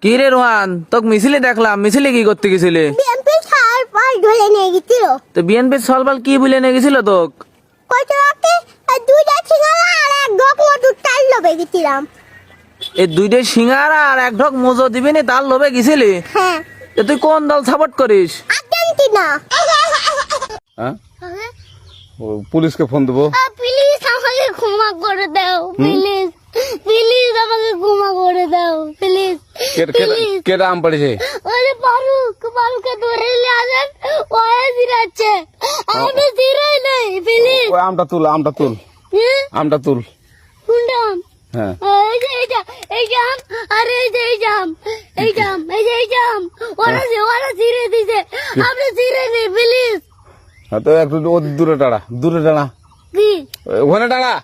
কি রে রোহান, তোকে মিছিলে দেখলাম, মিছিলে কি করতে গেছিলে? বিএনপি সার পাল ধরে নিয়ে গেছিল। তো বিএনপির সলবাল কি বলে নিয়ে গেছিল তোক? কত রাতে দুইটা সিঙ্গারা আর এক ঢোক মধুর চাল লোভে গেছিলাম। এই দুইটা সিঙ্গারা আর এক ঢোক মজো দিবি নি, তার লোভে গেছিলি? হ্যাঁ, তো তুই কোন দল সাপোর্ট করিস? আর্জেন্টিনা। হ্যাঁ ও, পুলিশকে ফোন দেবো। প্লিজ আমাকে ক্ষমা করে দাও, প্লিজ প্লিজ আমাকে ক্ষমা করে দাও, প্লিজ প্লিজ। কেটা আম পড়েছে? ওরে ফারুককে ধরে নিয়ে আসেন, ওয়ে জিরাচ্ছে, আমি জিরাই নেই, প্লিজ। ওই আমটা তুল, আমটা তুল, আমটা তুল। কোনটা আম? হ্যাঁ এই যে এই জাম, আর এই যে এই জাম, এই জাম, এই যে এই জাম, ওরা জিরে দিছে, আপনি জিরে নেই, প্লিজ। হ্যাঁ, তো একটু দূরে টাড়া, দূরে টাড়া, কি ওখানে টাড়া।